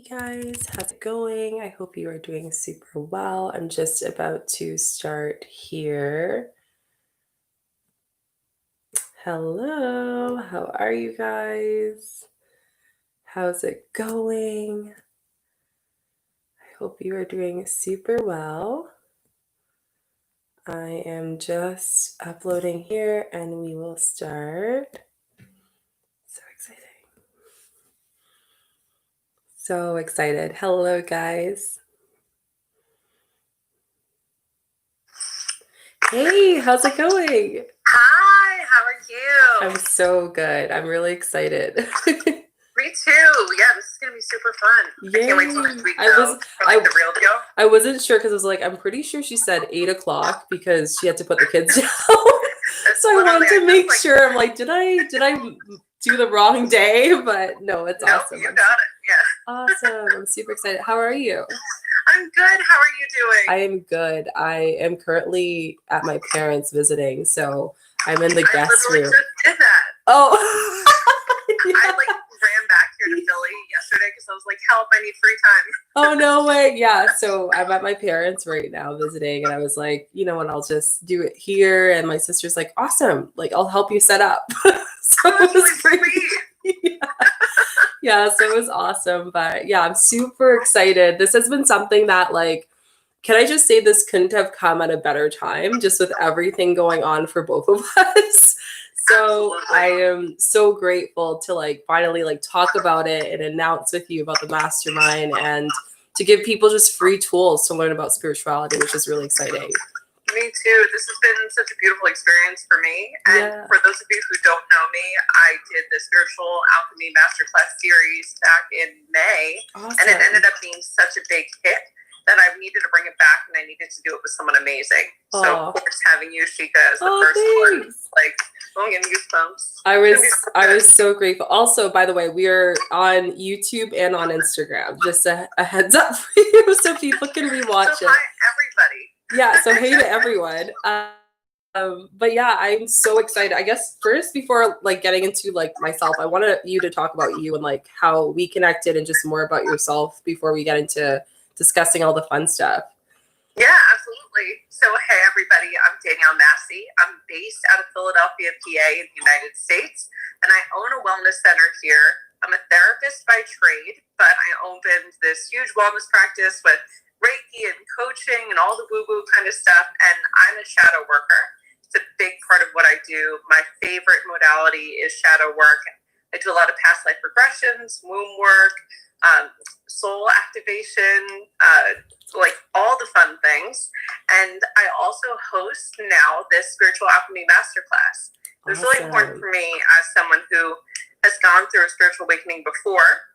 Guys, how's it going? I hope you are doing super well. I'm just about to start here. Hello, how are you guys? How's it going? I hope you are doing super well. I am just uploading here and we will start. So exciting. So excited. Hello, guys. Hey, how's it going? Hi, how are you? I'm so good. I'm really excited. Me too. Yeah, this is gonna be super fun. Yay. I can't wait till next week though, for like the real deal. I wasn't sure because I was like, I'm pretty sure she said 8 o'clock because she had to put the kids down. So I wanted to make sure. I'm like, did I do the wrong day? But no, it's awesome. You got it. Yeah. Awesome. I'm super excited. How are you? I'm good. How are you doing? I am good. I am currently at my parents visiting, so I'm in the guest room. I just did that. Oh. Yeah. I ran back here to Philly yesterday because I was like, help, I need free time. Oh, no way. Yeah. So I'm at my parents right now visiting, and I was like, you know what, I'll just do it here. And my sister's like, awesome. Like, I'll help you set up. So it was great. Yeah, so it was awesome. But yeah, I'm super excited. This has been something that can I just say this couldn't have come at a better time, just with everything going on for both of us. So Absolutely. I am so grateful to finally talk about it and announce with you about the mastermind and to give people just free tools to learn about spirituality, which is really exciting. Me too. This has been such a beautiful experience for me. And for those of you who don't know me, I did the Spiritual Alchemy Masterclass series back in May. Awesome. And it ended up being such a big hit that I needed to bring it back, and I needed to do it with someone amazing. So of course, having you, Shika, as the first one, I'm getting goosebumps. I was so grateful. Also, by the way, we are on YouTube and on Instagram. Just a heads up for you, so people can rewatch it. Hi, everybody. Yeah, so hey to everyone. But yeah, I'm so excited. I guess first, before getting into myself, I wanted you to talk about you and how we connected and just more about yourself before we get into discussing all the fun stuff. Yeah, absolutely. So hey everybody, I'm Danielle Massey. I'm based out of Philadelphia, PA in the United States, and I own a wellness center here. I'm a therapist by trade, but I opened this huge wellness practice with Reiki and coaching and all the woo-woo kind of stuff, and I'm a shadow worker. It's a big part of what I do. My favorite modality is shadow work. I do a lot of past life regressions, womb work, soul activation, all the fun things. And I also host now this Spiritual Alchemy Masterclass. It was really important for me as someone who has gone through a spiritual awakening before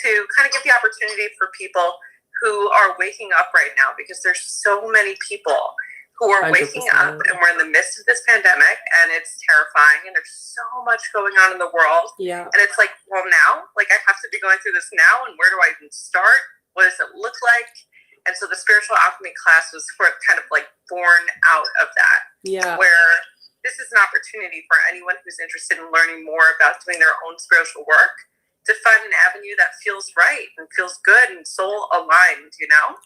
to kind of give the opportunity for people who are waking up right now, because there's so many people who are 100%. Waking up, and we're in the midst of this pandemic, and it's terrifying, and there's so much going on in the world. Yeah. And it's now, I have to be going through this now, and where do I even start? What does it look like? And so the Spiritual Alchemy class was kind of born out of that. Yeah. Where this is an opportunity for anyone who's interested in learning more about doing their own spiritual work to find an avenue that feels right and feels good and soul aligned,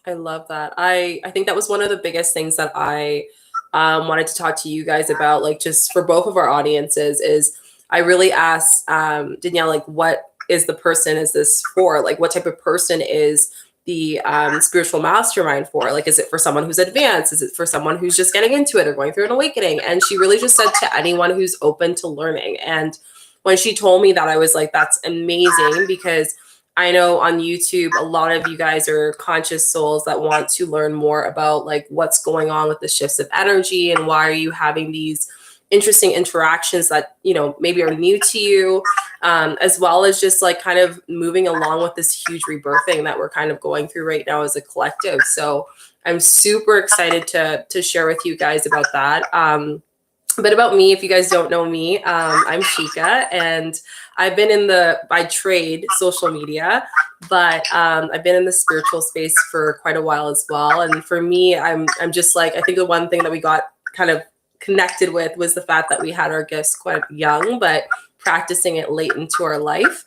I love that. I think that was one of the biggest things that I wanted to talk to you guys about, just for both of our audiences, is I really asked Danielle, what is the person is this for? What type of person is the spiritual mastermind for? Is it for someone who's advanced? Is it for someone who's just getting into it or going through an awakening? And she really just said to anyone who's open to learning. And when she told me that, I was like, that's amazing, because I know on YouTube, a lot of you guys are conscious souls that want to learn more about what's going on with the shifts of energy and why are you having these interesting interactions that, maybe are new to you, as well as just kind of moving along with this huge rebirthing that we're kind of going through right now as a collective. So I'm super excited to share with you guys about that. A bit about me, if you guys don't know me, I'm Chica, and I've been by trade, social media, but I've been in the spiritual space for quite a while as well. And for me, I'm just I think the one thing that we got kind of connected with was the fact that we had our gifts quite young, but practicing it late into our life.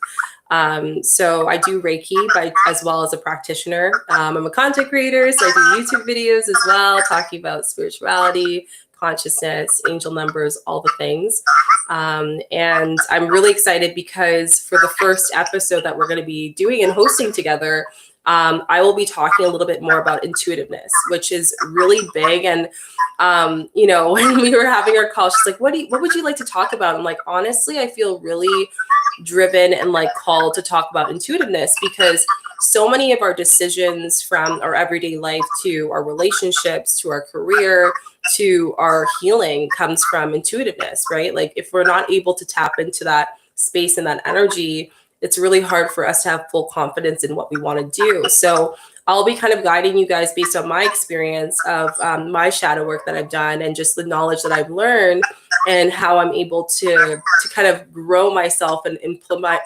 So I do Reiki as well as a practitioner. I'm a content creator, so I do YouTube videos as well, talking about spirituality, consciousness, angel numbers, all the things. And I'm really excited because for the first episode that we're going to be doing and hosting together, I will be talking a little bit more about intuitiveness, which is really big. And, when we were having our call, she's like, what would you like to talk about? I'm like, honestly, I feel really driven and like called to talk about intuitiveness because so many of our decisions from our everyday life to our relationships, to our career, to our healing comes from intuitiveness, right? Like if we're not able to tap into that space and that energy, it's really hard for us to have full confidence in what we want to do. So I'll be kind of guiding you guys based on my experience of my shadow work that I've done and just the knowledge that I've learned and how I'm able to kind of grow myself and implement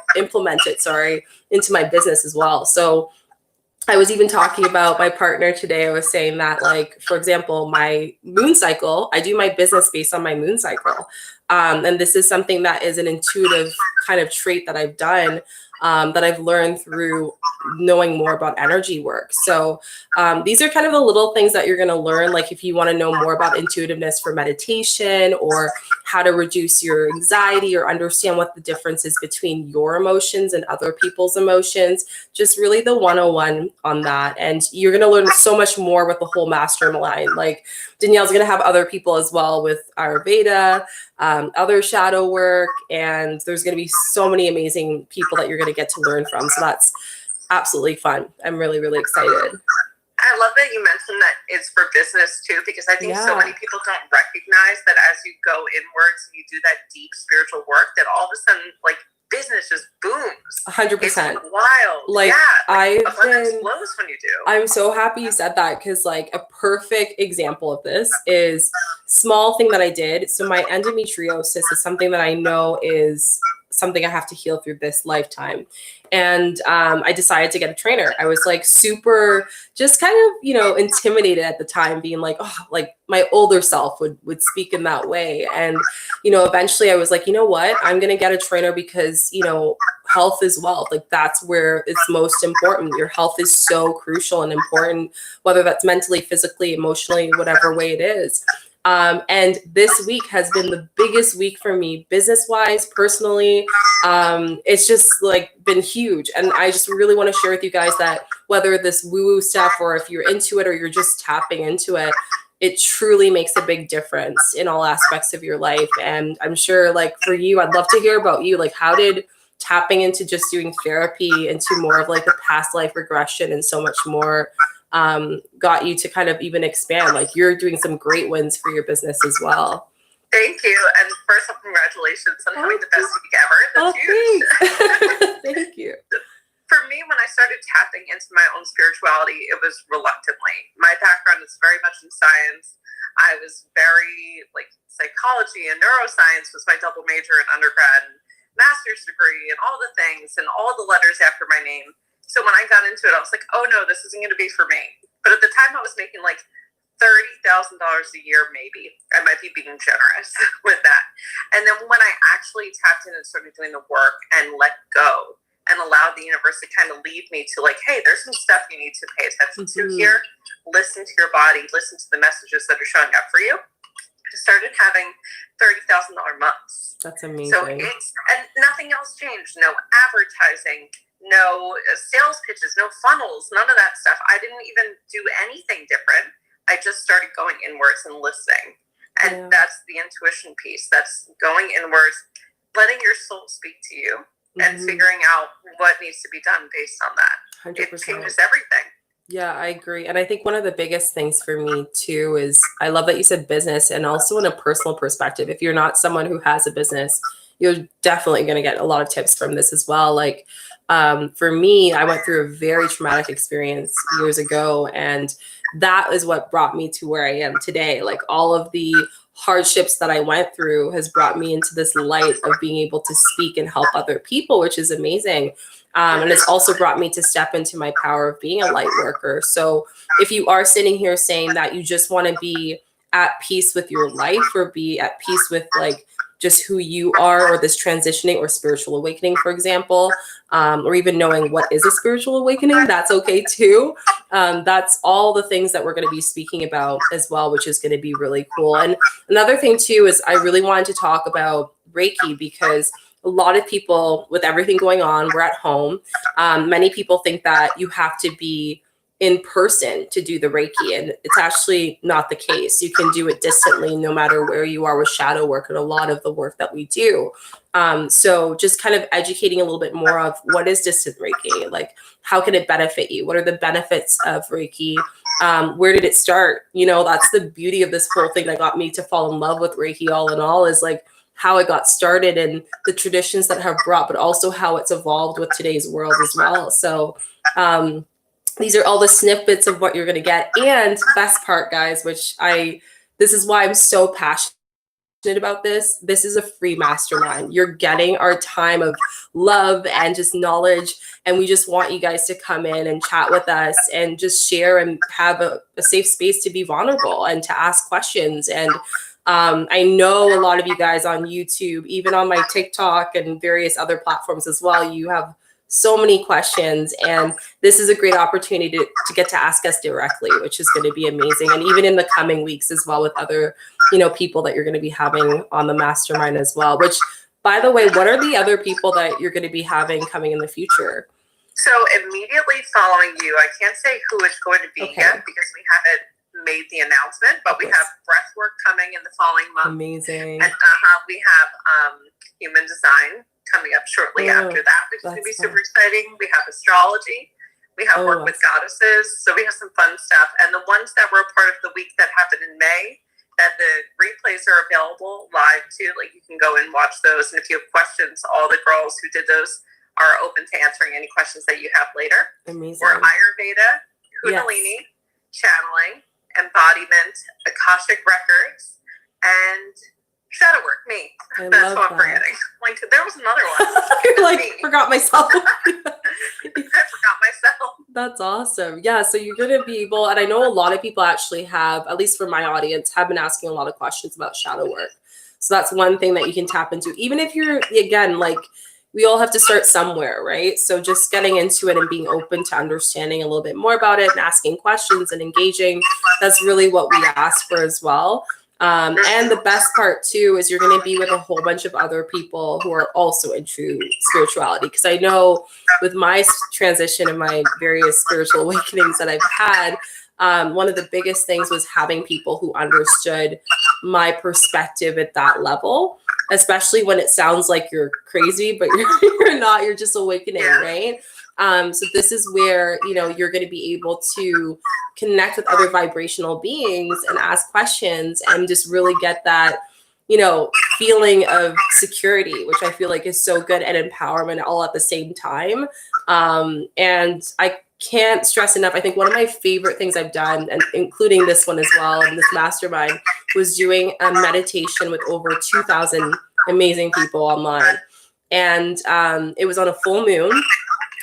it, into my business as well. So I was even talking about my partner today. I was saying that, like, for example, my moon cycle, I do my business based on my moon cycle. And this is something that is an intuitive kind of trait that I've done, that I've learned through knowing more about energy work. So these are kind of the little things that you're going to learn. Like if you want to know more about intuitiveness for meditation or how to reduce your anxiety or understand what the difference is between your emotions and other people's emotions, just really the 101 on that. And you're going to learn so much more with the whole mastermind. Like Danielle's going to have other people as well with Ayurveda, other shadow work, and there's going to be so many amazing people that you're going to get to learn from. So that's absolutely fun. I'm really, really excited. I love that you mentioned that it's for business too, because I think so many people don't recognize that as you go inwards and you do that deep spiritual work, that all of a sudden, like, business just booms. 100%. It's wild. Like, abundance flows when you do. I'm so happy you said that because, like, a perfect example of this is small thing that I did. So my endometriosis is something that I know is something I have to heal through this lifetime. And I decided to get a trainer. I was like super just kind of, intimidated at the time, being like, oh, like my older self would speak in that way. And, eventually I was like, you know what, I'm going to get a trainer because, health is wealth. Like that's where it's most important. Your health is so crucial and important, whether that's mentally, physically, emotionally, whatever way it is. And this week has been the biggest week for me, business-wise, personally. It's just like been huge. And I just really want to share with you guys that whether this woo-woo stuff or if you're into it or you're just tapping into it, it truly makes a big difference in all aspects of your life. And I'm sure, like, for you, I'd love to hear about you. Like, how did tapping into just doing therapy into more of like the past life regression and so much more got you to kind of even expand? Like, you're doing some great wins for your business as well. Thank you. And first of all, congratulations on having the best week ever. That's huge. Thank you. For me, when I started tapping into my own spirituality, it was reluctantly. My background is very much in science. I was very, like, psychology and neuroscience was my double major in undergrad, and master's degree and all the things and all the letters after my name. So when I got into it, I was like, oh no, this isn't going to be for me. But at the time I was making like $30,000 a year, maybe. I might be being generous with that. And then when I actually tapped in and started doing the work and let go and allowed the universe to kind of lead me to, like, hey, there's some stuff you need to pay attention to here. Listen to your body. Listen to the messages that are showing up for you. I started having $30,000 months. That's amazing. So and nothing else changed. No advertising, no sales pitches, no funnels, none of that stuff. I didn't even do anything different. I just started going inwards and listening. And that's the intuition piece. That's going inwards, letting your soul speak to you and figuring out what needs to be done based on that. 100%. It changes everything. Yeah, I agree. And I think one of the biggest things for me too is I love that you said business, and also in a personal perspective. If you're not someone who has a business, you're definitely going to get a lot of tips from this as well. Like for me, I went through a very traumatic experience years ago, and that is what brought me to where I am today. Like all of the hardships that I went through has brought me into this light of being able to speak and help other people, which is amazing. And it's also brought me to step into my power of being a light worker. So if you are sitting here saying that you just want to be at peace with your life or be at peace with like just who you are, or this transitioning or spiritual awakening, for example, or even knowing what is a spiritual awakening, that's okay too. That's all the things that we're going to be speaking about as well, which is going to be really cool. And another thing too is I really wanted to talk about Reiki, because a lot of people, with everything going on, we're at home. Many people think that you have to be in person to do the Reiki, and it's actually not the case. You can do it distantly no matter where you are with shadow work and a lot of the work that we do. So just kind of educating a little bit more of what is distant Reiki, like how can it benefit you? What are the benefits of Reiki? Where did it start? You know, that's the beauty of this whole thing that got me to fall in love with Reiki all in all, is like how it got started and the traditions that have brought, but also how it's evolved with today's world as well. So these are all the snippets of what you're going to get. And best part, guys, this is why I'm so passionate about this. This is a free mastermind. You're getting our time of love and just knowledge. And we just want you guys to come in and chat with us and just share and have a safe space to be vulnerable and to ask questions. And I know a lot of you guys on YouTube, even on my TikTok and various other platforms as well, you have so many questions, and this is a great opportunity to get to ask us directly, which is going to be amazing. And even in the coming weeks as well, with other, you know, people that you're going to be having on the mastermind as well, which, by the way, what are the other people that you're going to be having coming in the future? So immediately following you, I can't say who it's going to be yet because we haven't made the announcement, but we have breathwork coming in the following month. Amazing. And we have human design coming up shortly after that, which is going to be super exciting. We have astrology. We have work with goddesses. So we have some fun stuff. And the ones that were a part of the week that happened in May, that the replays are available live too. Like you can go and watch those. And if you have questions, all the girls who did those are open to answering any questions that you have later. Amazing. We're Ayurveda, Kundalini, channeling, embodiment, Akashic records, and shadow work, me. That's what I'm forgetting. Like, there was another one. You're like, forgot myself. I forgot myself. That's awesome. Yeah, so you're going to be able, and I know a lot of people actually have, at least for my audience, have been asking a lot of questions about shadow work. So that's one thing that you can tap into. Even if you're, again, like, we all have to start somewhere, right? So just getting into it and being open to understanding a little bit more about it and asking questions and engaging, that's really what we ask for as well. And the best part too is you're going to be with a whole bunch of other people who are also into spirituality. Because I know with my transition and my various spiritual awakenings that I've had, one of the biggest things was having people who understood my perspective at that level, especially when it sounds like you're crazy, but you're not, you're just awakening, right? So this is where, you know, you're going to be able to connect with other vibrational beings and ask questions and just really get that, you know, feeling of security, which I feel like is so good, and empowerment all at the same time. And I can't stress enough. I think one of my favorite things I've done, and including this one as well, and this mastermind, was doing a meditation with over 2,000 amazing people online. And it was on a full moon.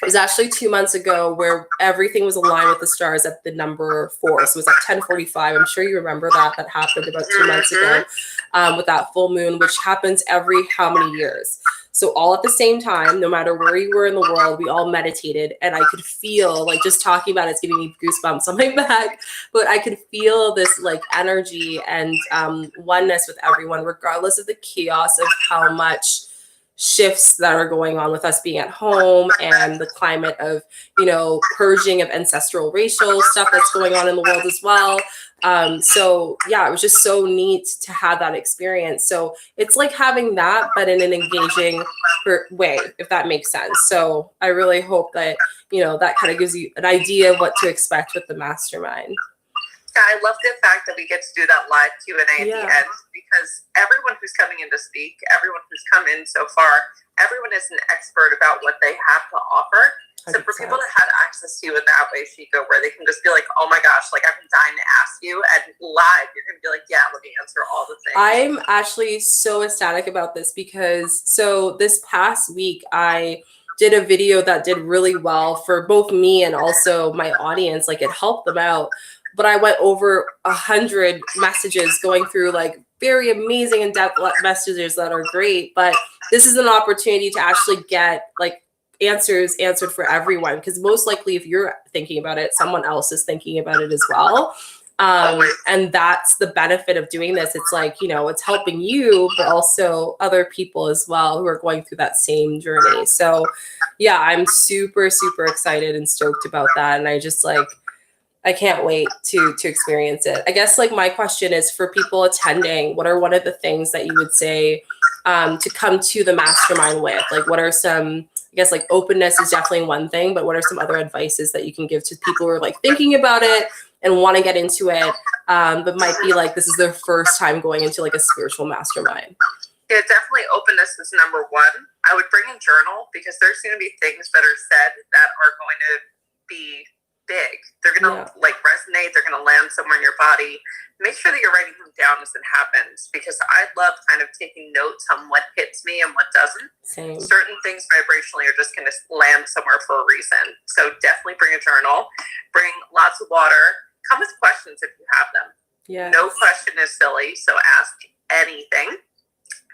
It was actually 2 months ago, where everything was aligned with the stars at the number 4. So it was at 10:45. I'm sure you remember that happened about 2 months ago with that full moon, which happens every how many years. So all at the same time, no matter where you were in the world, we all meditated, and I could feel, like, just talking about it's giving me goosebumps on my back, but I could feel this like energy and oneness with everyone, regardless of the chaos of how much shifts that are going on with us being at home and the climate of, you know, purging of ancestral racial stuff that's going on in the world as well. So yeah, it was just so neat to have that experience. So it's like having that, but in an engaging way, if that makes sense. So I really hope that, you know, that kind of gives you an idea of what to expect with the mastermind. Yeah, I love the fact that we get to do that live Q&A at the end, because everyone who's coming in to speak, everyone who's come in so far, everyone is an expert about what they have to offer. 100%. So for people to have access to you in that way, Shika, where they can just be like, oh my gosh, like I've been dying to ask you, and live, you're going to be like, yeah, let me answer all the things. I'm actually so ecstatic about this because, so this past week, I did a video that did really well for both me and also my audience. Like, it helped them out. But I went over 100 messages going through like very amazing in-depth messages that are great, but this is an opportunity to actually get like answers answered for everyone, because most likely if you're thinking about it, someone else is thinking about it as well. And that's the benefit of doing this. It's like, you know, it's helping you, but also other people as well who are going through that same journey. So yeah, I'm super, super excited and stoked about that. And I just like, I can't wait to experience it. I guess like my question is for people attending, what are one of the things that you would say to come to the mastermind with? Like, what are some, I guess like openness is definitely one thing, but what are some other advices that you can give to people who are like thinking about it and want to get into it, but might be like, this is their first time going into like a spiritual mastermind? Yeah, definitely openness is number one. I would bring a journal, because there's going to be things that are said that are going to be big. They're going to like resonate. They're going to land somewhere in your body. Make sure that you're writing them down as it happens, because I love kind of taking notes on what hits me and what doesn't. Same. Certain things vibrationally are just going to land somewhere for a reason. So definitely bring a journal. Bring lots of water. Come with questions if you have them. Yeah. No question is silly, so ask anything.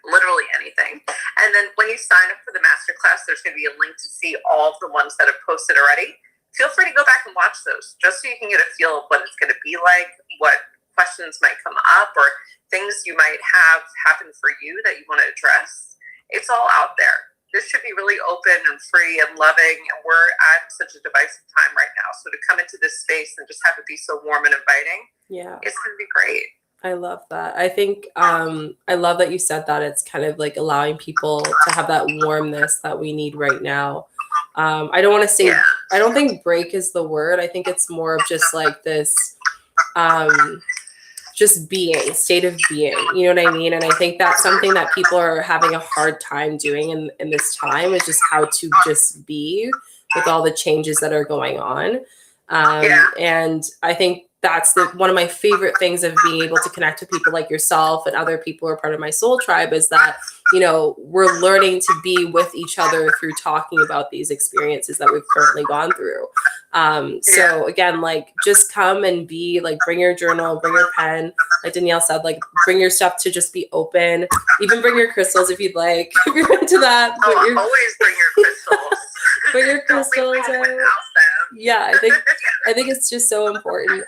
Literally anything. And then when you sign up for the masterclass, there's going to be a link to see all of the ones that have posted already. Feel free to go back and watch those, just so you can get a feel of what it's going to be like, what questions might come up, or things you might have happen for you that you want to address. It's all out there. This should be really open and free and loving, and we're at such a divisive time right now. So to come into this space and just have it be so warm and inviting, it's going to be great. I love that. I think I love that you said that. It's kind of like allowing people to have that warmness that we need right now. I don't want to say, I don't think break is the word. I think it's more of just like this, just being, state of being, you know what I mean? And I think that's something that people are having a hard time doing in this time, is just how to just be with all the changes that are going on. And I think that's one of my favorite things of being able to connect with people like yourself and other people who are part of my soul tribe, is that, you know, we're learning to be with each other through talking about these experiences that we've currently gone through. So again, like, just come and be like, bring your journal, bring your pen. Like Danielle said, like, bring your stuff to just be open. Even bring your crystals if you'd like, if you're into that. Always bring your crystals. Bring your crystals. Yeah, I think it's just so important.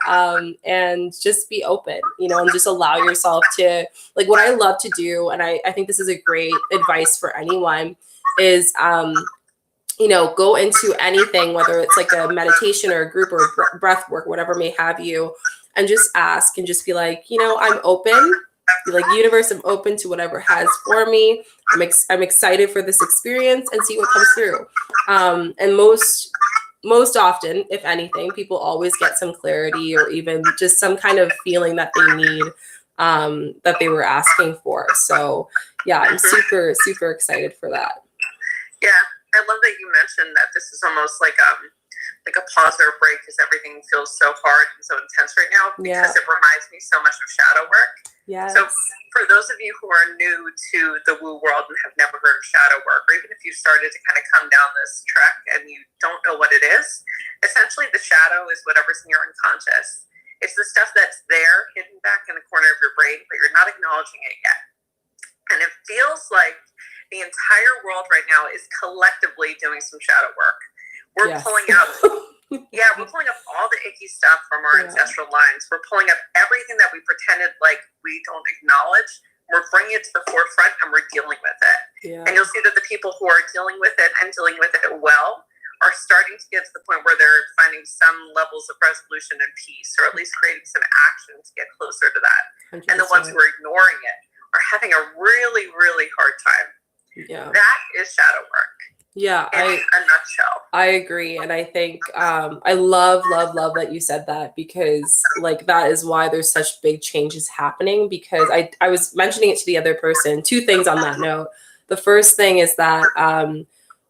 And just be open, you know, and just allow yourself to, like, what I love to do, and I think this is a great advice for anyone, is you know, go into anything, whether it's like a meditation or a group or breath work, whatever may have you, and just ask and just be like, you know, I'm open. Be like, universe, I'm open to whatever has for me. I'm excited for this experience, and see what comes through. And most often, if anything, people always get some clarity, or even just some kind of feeling that they need, that they were asking for. So yeah, I'm super, super excited for that. Yeah. I love that you mentioned that this is almost like a pause or a break, because everything feels so hard and so intense right now, because it reminds me so much of shadow work. Yeah. So for those of you who are new to the woo world and have never heard of shadow work, or even if you started to kind of come down this trek and you don't know what it is, essentially the shadow is whatever's in your unconscious. It's the stuff that's there, hidden back in the corner of your brain, but you're not acknowledging it yet. And it feels like the entire world right now is collectively doing some shadow work. We're pulling out, we're pulling up all the icky stuff from our ancestral lines. We're pulling up everything that we pretended like we don't acknowledge. We're bringing it to the forefront, and we're dealing with it. Yeah. And you'll see that the people who are dealing with it and dealing with it well are starting to get to the point where they're finding some levels of resolution and peace, or at least creating some action to get closer to that. 100%. And the ones who are ignoring it are having a really, really hard time. Yeah, that is shadow work. Yeah, in a nutshell. I agree, and I think I love that you said that, because like that is why there's such big changes happening. Because I was mentioning it to the other person. Two things on that note. The first thing is that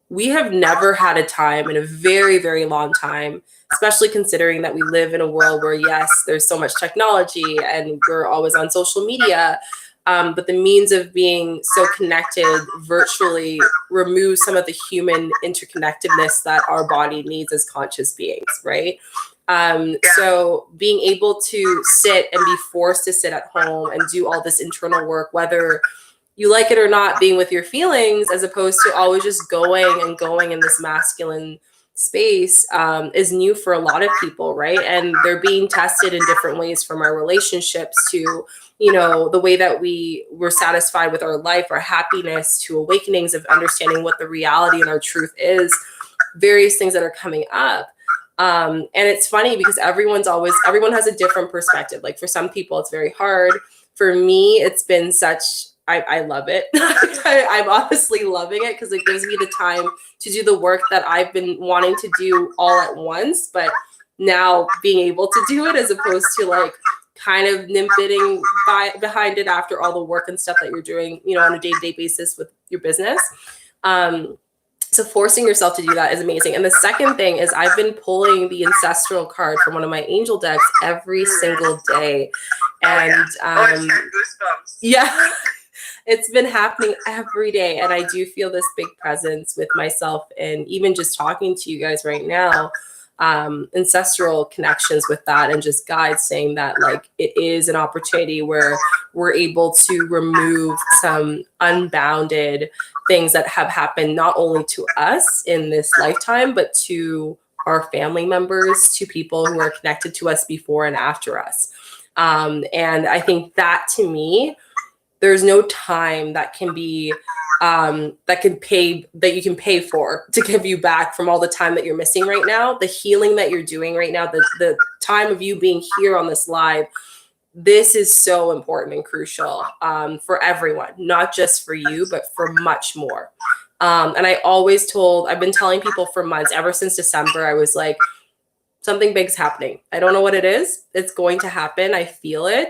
we have never had a time in a very, very long time, especially considering that we live in a world where, yes, there's so much technology and we're always on social media. But the means of being so connected virtually removes some of the human interconnectedness that our body needs as conscious beings, right? So being able to sit and be forced to sit at home and do all this internal work, whether you like it or not, being with your feelings, as opposed to always just going in this masculine space, is new for a lot of people, right? And they're being tested in different ways, from our relationships to, the way that we're satisfied with our life, our happiness, to awakenings of understanding what the reality and our truth is, various things that are coming up. And it's funny because everyone has a different perspective. Like for some people, it's very hard. For me, it's been I love it. I'm honestly loving it because it gives me the time to do the work that I've been wanting to do all at once, but now being able to do it, as opposed to like kind of nimbitting behind it after all the work and stuff that you're doing, on a day-to-day basis with your business. So forcing yourself to do that is amazing. And the second thing is I've been pulling the ancestral card from one of my angel decks every single day. And goosebumps. Yeah, it's been happening every day. And I do feel this big presence with myself, and even just talking to you guys right now, ancestral connections with that, and just guides saying that like it is an opportunity where we're able to remove some unbounded things that have happened not only to us in this lifetime, but to our family members, to people who are connected to us before and after us. And I think that, to me, there's no time that can be that you can pay for to give you back from all the time that you're missing right now, the healing that you're doing right now, the time of you being here on this live. This is so important and crucial for everyone, not just for you, but for much more. And I've been telling people for months, ever since December, I was like, something big's happening. I don't know what it is. It's going to happen. I feel it.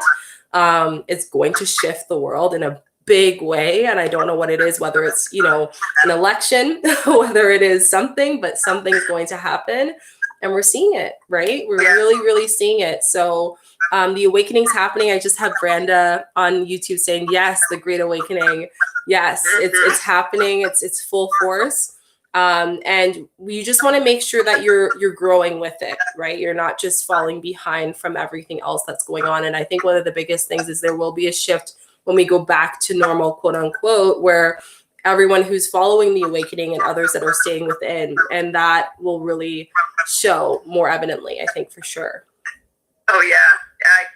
It's going to shift the world in a big way. And I don't know what it is, whether it's, an election, whether it is something, but something's going to happen. And we're seeing it, right? We're really, really seeing it. So the awakening's happening. I just had Branda on YouTube saying, yes, the Great Awakening. Yes, it's happening. It's full force. And you just want to make sure that you're growing with it, right? You're not just falling behind from everything else that's going on. And I think one of the biggest things is there will be a shift when we go back to normal, quote unquote, where everyone who's following the awakening and others that are staying within, and that will really show more evidently, I think, for sure. Oh yeah.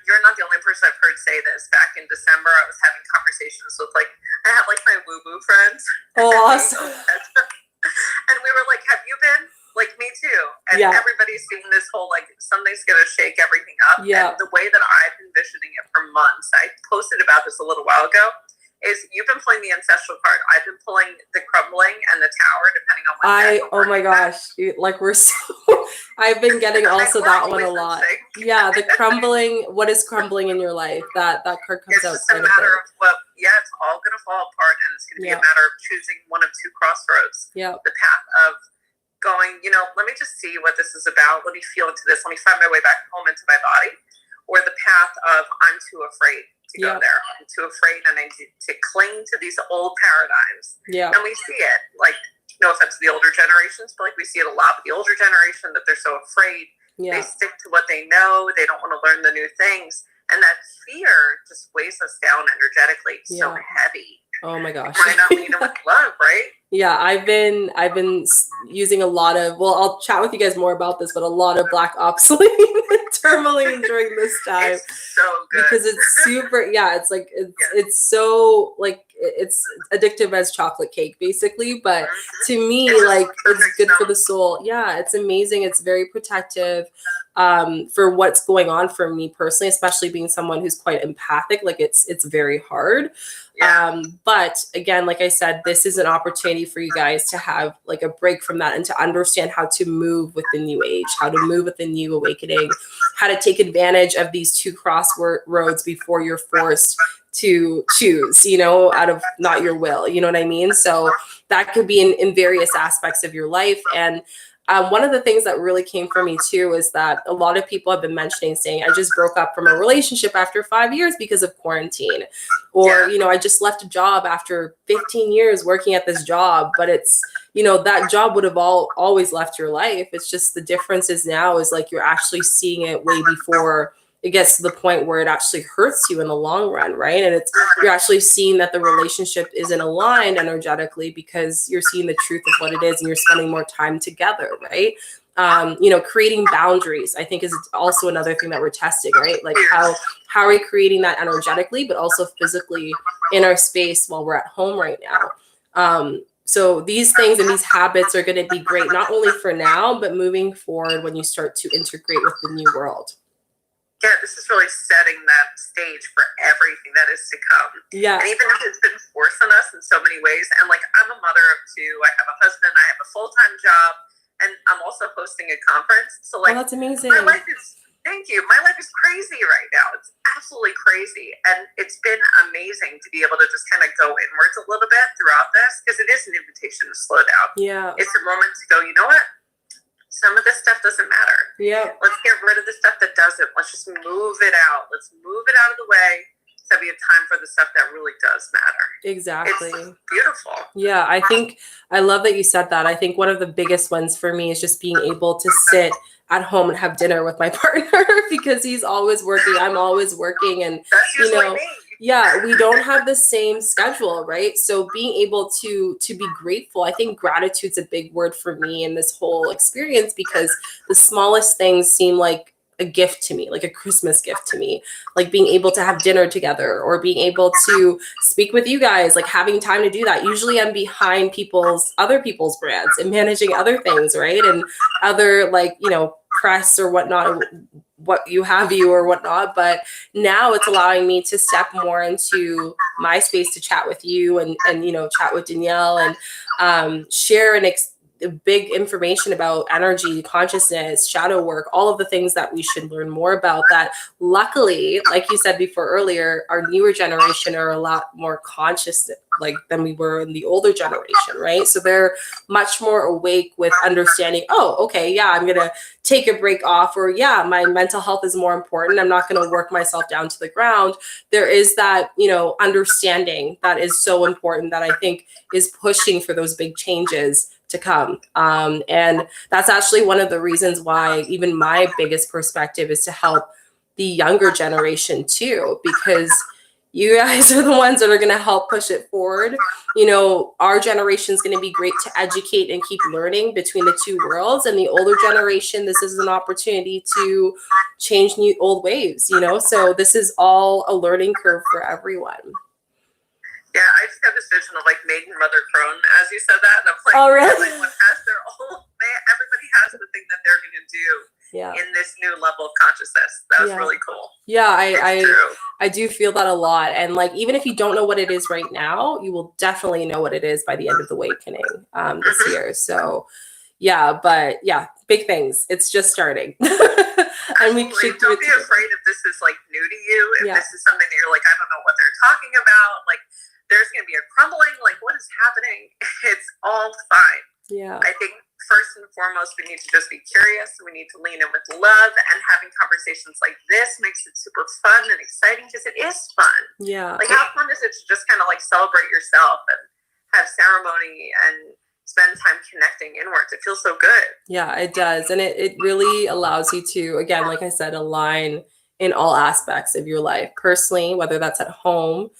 You're not the only person I've heard say this. Back in December, I was having conversations with I have my woo-woo friends. Oh, awesome. And we were like, have you been? Like, me too. And everybody's seeing this whole, something's going to shake everything up. Yeah. And the way that I've been envisioning it for months, I posted about this a little while ago, is you've been pulling the ancestral card. I've been pulling the crumbling and the tower, depending on what oh my gosh. I've been getting also that one a lot. Yeah, the crumbling. What is crumbling in your life? That card comes out. It's just a matter of, it's all going to fall apart, and it's going to be a matter of choosing one of two crossroads. Yeah. The path of going, let me just see what this is about. Let me feel into this. Let me find my way back home into my body. Or the path of, I'm too afraid to go there. I'm too afraid, and I need to cling to these old paradigms. Yeah. And we see it, no offense to the older generations, but we see it a lot with the older generation, that they're so afraid. Yeah. They stick to what they know. They don't want to learn the new things. And that fear just weighs us down energetically. So heavy. Oh my gosh. Why not lead them with love, right? Yeah, I've been using a lot of, I'll chat with you guys more about this, but a lot of black oxalate and tourmaline during this time. It's so good. Because it's super, it's so, it's addictive as chocolate cake, basically. But to me, it's good for the soul. Yeah, it's amazing. It's very protective for what's going on for me personally, especially being someone who's quite empathic. It's very hard. Yeah. But again, like I said, this is an opportunity for you guys to have a break from that and to understand how to move with the new age, how to move with the new awakening, how to take advantage of these two crossroads before you're forced to choose, out of not your will, you know what I mean? So that could be in various aspects of your life. And one of the things that really came for me too is that a lot of people have been mentioning, saying, I just broke up from a relationship after 5 years because of quarantine. Or, you know, I just left a job after 15 years working at this job, but it's, you know, that job would have always left your life. It's just the difference is now is like you're actually seeing it way before it gets to the point where it actually hurts you in the long run, right? And it's you're actually seeing that the relationship isn't aligned energetically because you're seeing the truth of what it is and you're spending more time together, right? You know, creating boundaries, I think, is also another thing that we're testing, right? Like how are we creating that energetically, but also physically in our space while we're at home right now. So these things and these habits are going to be great, not only for now, but moving forward when you start to integrate with the new world. Yeah, this is really setting that stage for everything that is to come. Yeah. And even if it's been forced on us in so many ways, and like I'm a mother of two, I have a husband, I have a full-time job, and I'm also hosting a conference. So like, that's amazing. My life is crazy right now. It's absolutely crazy. And it's been amazing to be able to just kind of go inwards a little bit throughout this, because it is an invitation to slow down. Yeah. It's a moment to go, you know what? Some of this stuff doesn't matter. Yeah. Let's get rid of the stuff that doesn't. Let's just move it out. Let's move it out of the way so we have time for the stuff that really does matter. Exactly. It's beautiful. Yeah, I love that you said that. I think one of the biggest ones for me is just being able to sit at home and have dinner with my partner because he's always working. I'm always working. And, that's usually me. Yeah, we don't have the same schedule, right? So being able to be grateful, I think gratitude's a big word for me in this whole experience because the smallest things seem like a gift to me, like a Christmas gift to me, like being able to have dinner together or being able to speak with you guys, like having time to do that. Usually I'm behind other people's brands and managing other things, right? And other like, you know, press or whatnot, what you have you or whatnot. But now it's allowing me to step more into my space to chat with you and you know, chat with Danielle and share big information about energy, consciousness, shadow work, all of the things that we should learn more about that luckily, like you said before earlier, our newer generation are a lot more conscious like than we were in the older generation, right? So they're much more awake with understanding, oh, okay, yeah, I'm going to take a break off, or yeah, my mental health is more important. I'm not going to work myself down to the ground. There is that, you know, understanding that is so important that I think is pushing for those big changes to come. And that's actually one of the reasons why even my biggest perspective is to help the younger generation too, because you guys are the ones that are going to help push it forward. You know, our generation is going to be great to educate and keep learning between the two worlds. And the older generation, this is an opportunity to change old ways, you know? So this is all a learning curve for everyone. Yeah, I just have this vision of like maiden mother crone as you said that. And I'm like, oh, really? Everyone has their own, everybody has the thing that they're going to do. Yeah. In this new level of consciousness. That was really cool. Yeah, I do feel that a lot. And like, even if you don't know what it is right now, you will definitely know what it is by the end of the awakening this year. So yeah, but yeah, big things. It's just starting. And we should don't be afraid if this is like new to you. If this is something that you're like, I don't know what they're talking about. Like there's going to be a crumbling. Like what is happening? It's all fine. Yeah. I think first and foremost, we need to just be curious. We need to lean in with love, and having conversations like this makes it super fun and exciting because it is fun. Yeah. Like how fun is it to just kind of like celebrate yourself and have ceremony and spend time connecting inwards? It feels so good. Yeah, it does. And it really allows you to, again, like I said, align in all aspects of your life, personally, whether that's at home,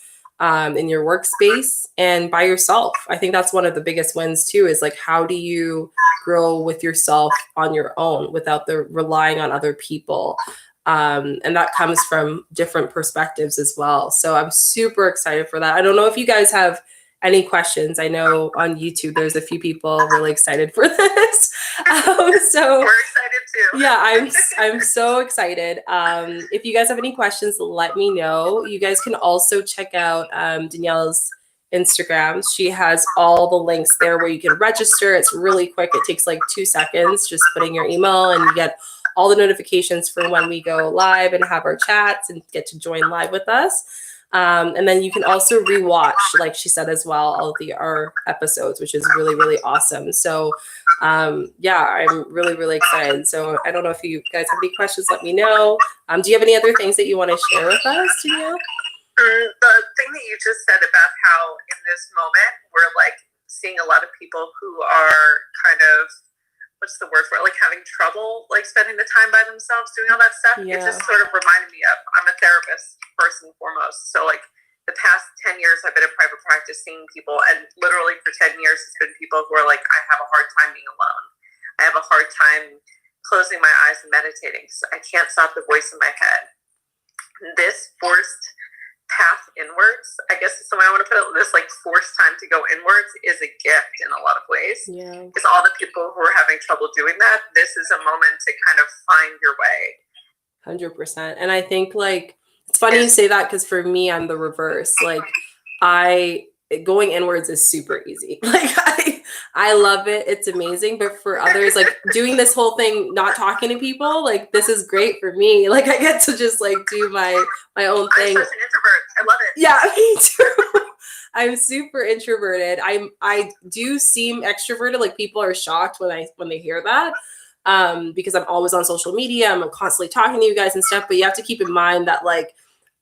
in your workspace, and by yourself. I think that's one of the biggest wins too, is like, how do you grow with yourself on your own without the relying on other people? And that comes from different perspectives as well. So I'm super excited for that. I don't know if you guys have any questions. I know on YouTube, there's a few people really excited for this. So we're excited too. Yeah, I'm so excited. If you guys have any questions, let me know. You guys can also check out Danielle's Instagram. She has all the links there where you can register. It's really quick. It takes like 2 seconds, just putting your email, and you get all the notifications for when we go live and have our chats and get to join live with us. And then you can also rewatch, like she said as well, all of our episodes, which is really, really awesome. So yeah, I'm really, really excited. So I don't know if you guys have any questions, let me know. Do you have any other things that you want to share with us, Danielle? The thing that you just said about how in this moment we're like seeing a lot of people who are kind of, what's the word for it, like having trouble like spending the time by themselves doing all that stuff. Yeah. It just sort of reminded me of, I'm a therapist first and foremost, so like the past 10 years I've been in private practice seeing people, and literally for 10 years it's been people who are like, I have a hard time being alone, I have a hard time closing my eyes and meditating, so I can't stop the voice in my head. This forced path inwards, I guess is the way I want to put it, this like forced time to go inwards is a gift in a lot of ways. Yeah. Because all the people who are having trouble doing that, this is a moment to kind of find your way. 100%. And I think like, it's funny you say that, because for me, I'm the reverse. Like going inwards is super easy. Like I love it. It's amazing. But for others, like doing this whole thing, not talking to people, like this is great for me. Like I get to just like do my own thing. I'm such an introvert. I love it. Yeah, me too. I'm super introverted. I do seem extroverted. Like people are shocked when they hear that. Because I'm always on social media. I'm constantly talking to you guys and stuff. But you have to keep in mind that like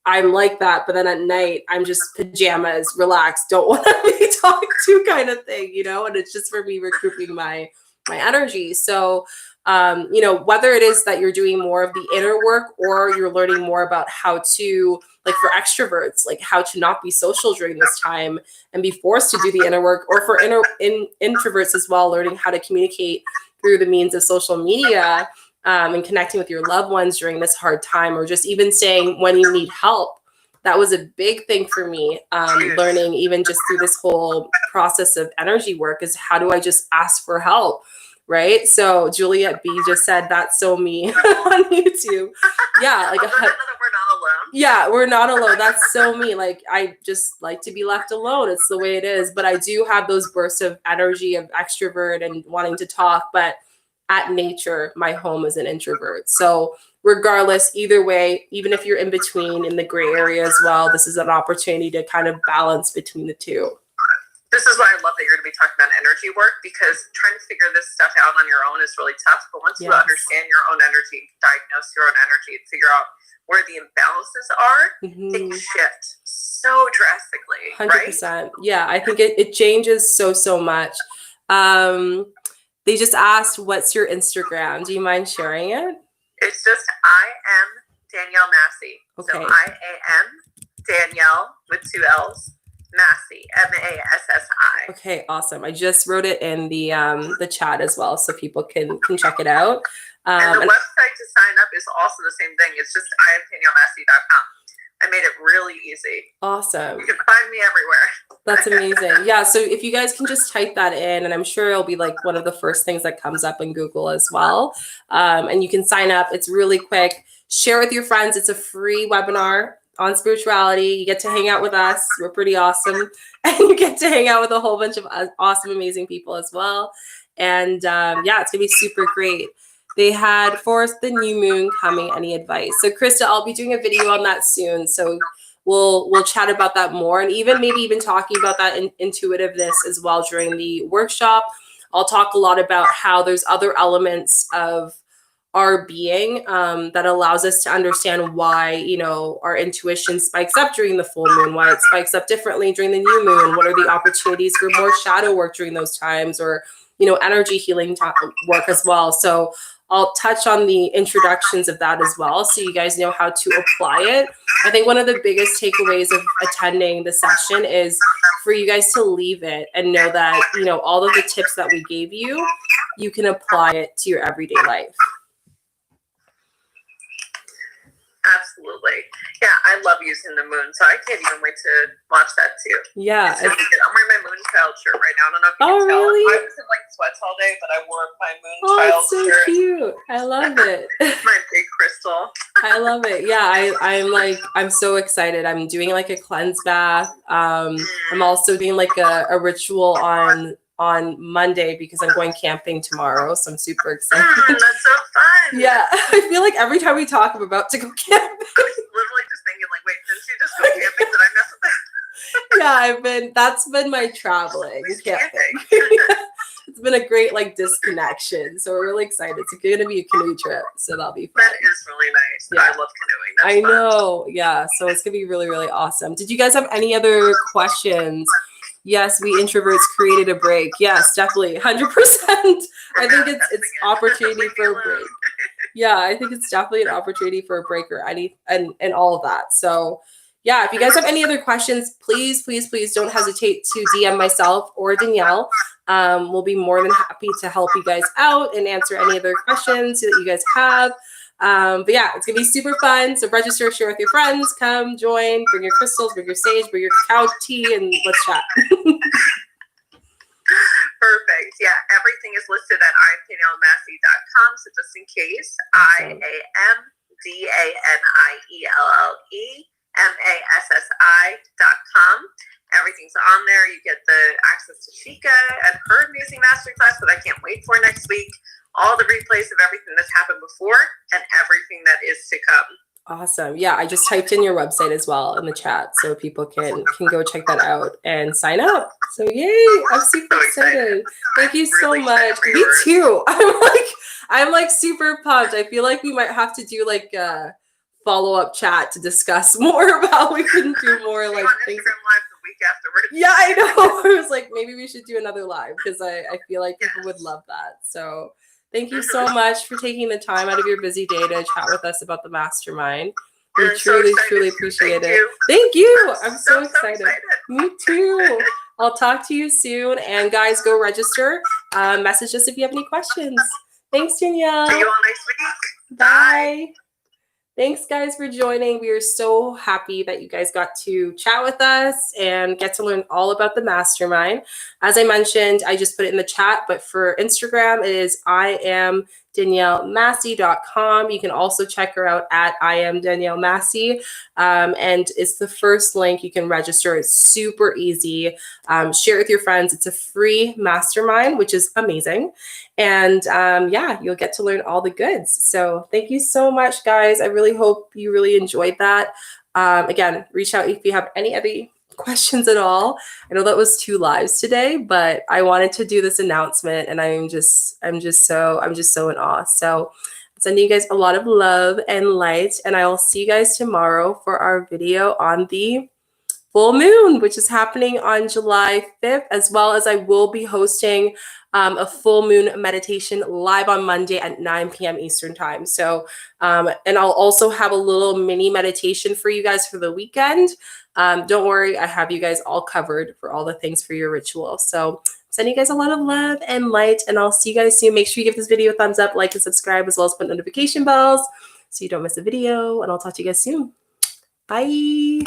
I'm like that, but then at night I'm just pajamas, relaxed, don't want to be talked to kind of thing, you know? And it's just for me recouping my energy. So, you know, whether it is that you're doing more of the inner work or you're learning more about how to, like for extroverts, like how to not be social during this time and be forced to do the inner work, or for introverts as well, learning how to communicate through the means of social media, and connecting with your loved ones during this hard time, or just even saying when you need help. That was a big thing for me, learning even just through this whole process of energy work, is how do I just ask for help, right? So Juliet B just said, that's so me on YouTube. Yeah, like we're not alone. Yeah, we're not alone. That's so me. Like I just like to be left alone. It's the way it is. But I do have those bursts of energy of extrovert and wanting to talk, but at nature, my home is an introvert. So regardless, either way, even if you're in between in the gray area as well, this is an opportunity to kind of balance between the two. This is why I love that you're going to be talking about energy work, because trying to figure this stuff out on your own is really tough. But once you understand your own energy, diagnose your own energy, and figure out where the imbalances are, things shift so drastically. 100%. Right? Yeah, I think it changes so much. They just asked, what's your Instagram? Do you mind sharing it? It's just I am Danielle Massey. Okay. So I-A-M, Danielle with 2 L's, Massey, M-A-S-S-I. Okay, awesome. I just wrote it in the chat as well, so people can check it out. And the website to sign up is also the same thing. It's just IamDanielleMassey.com. I made it really easy. Awesome. You can find me everywhere. That's amazing. Yeah. So if you guys can just type that in, and I'm sure it'll be like one of the first things that comes up in Google as well. And you can sign up. It's really quick. Share with your friends. It's a free webinar on spirituality. You get to hang out with us. We're pretty awesome. And you get to hang out with a whole bunch of awesome, amazing people as well. And yeah, it's going to be super great. They had, for the new moon coming, any advice? So Krista, I'll be doing a video on that soon. So we'll chat about that more, and maybe even talking about that intuitiveness as well during the workshop. I'll talk a lot about how there's other elements of our being that allows us to understand why, you know, our intuition spikes up during the full moon, why it spikes up differently during the new moon. What are the opportunities for more shadow work during those times, or, you know, energy healing work as well. So I'll touch on the introductions of that as well, so you guys know how to apply it. I think one of the biggest takeaways of attending the session is for you guys to leave it and know that, you know, all of the tips that we gave you, you can apply it to your everyday life. Absolutely. Yeah, I love using the moon, so I can't even wait to watch that too. Yeah. I'm wearing my moon child shirt right now. I don't know if you can tell. Really? I was in like sweats all day, but I wore my moon child it's so shirt. Cute. I love it. My big crystal. I love it. Yeah, I'm so excited. I'm doing like a cleanse bath. I'm also doing like a ritual on Monday because I'm going camping tomorrow. So I'm super excited. That's so fun. Yeah. I feel like every time we talk, I'm about to go camping. I was literally just thinking like, wait, didn't you just go camping? Did I Yeah, that's been my traveling. Camping. It's been a great like disconnection. So we're really excited. It's going to be a canoe trip. So that'll be fun. That is really nice. Yeah. I love canoeing. That's I fun. know. Yeah. So it's going to be really, really awesome. Did you guys have any other questions? Yes, we introverts created a break. Yes, definitely. 100%. I think it's opportunity for a break. Yeah, I think it's definitely an opportunity for a break or and all of that. So yeah, if you guys have any other questions, please, please, please don't hesitate to DM myself or Danielle. We'll be more than happy to help you guys out and answer any other questions that you guys have. But yeah, it's gonna be super fun. So register, share with your friends, come join, bring your crystals, bring your sage, bring your cacao tea, and let's chat. Perfect. Yeah, everything is listed at imdaniellemassey.com. So just in case, Awesome. IamDaniellemassey.com. Everything's on there. You get the access to Chica and her amazing masterclass that I can't wait for next week. All the replays of everything that's happened before and everything that is to come. Awesome. Yeah, I just typed in your website as well in the chat so people can go check that out and sign up. So yay, I'm super excited. Thank you so much. Me too. I'm like super pumped. I feel like we might have to do like a follow-up chat to discuss more about we can do more like things. Live the week afterwards. Yeah, I know. I was like, maybe we should do another live because I feel like people would love that. So thank you so much for taking the time out of your busy day to chat with us about the mastermind. We truly, truly appreciate it. Thank you. I'm so excited. Me too. I'll talk to you soon. And guys, go register. Message us if you have any questions. Thanks, Danielle. See you all next week. Bye. Thanks, guys, for joining. We are so happy that you guys got to chat with us and get to learn all about the mastermind. As I mentioned, I just put it in the chat, but for Instagram, it is IamDanielleMassey.com. You can also check her out at IamDanielleMassey. And it's the first link. You can register. It's super easy. Share it with your friends. It's a free mastermind, which is amazing. And yeah, you'll get to learn all the goods. So thank you so much, guys. I really hope you really enjoyed that. Again, reach out if you have any other questions at all. I know that was 2 lives today, but I wanted to do this announcement, and I'm just so in awe. So I'm sending you guys a lot of love and light, and I will see you guys tomorrow for our video on the full moon, which is happening on July 5th, as well as I will be hosting a full moon meditation live on Monday at 9 p.m. Eastern time. So, and I'll also have a little mini meditation for you guys for the weekend. Don't worry, I have you guys all covered for all the things for your ritual. So sending you guys a lot of love and light, and I'll see you guys soon. Make sure you give this video a thumbs up, like, and subscribe, as well as put notification bells so you don't miss a video, and I'll talk to you guys soon. Bye.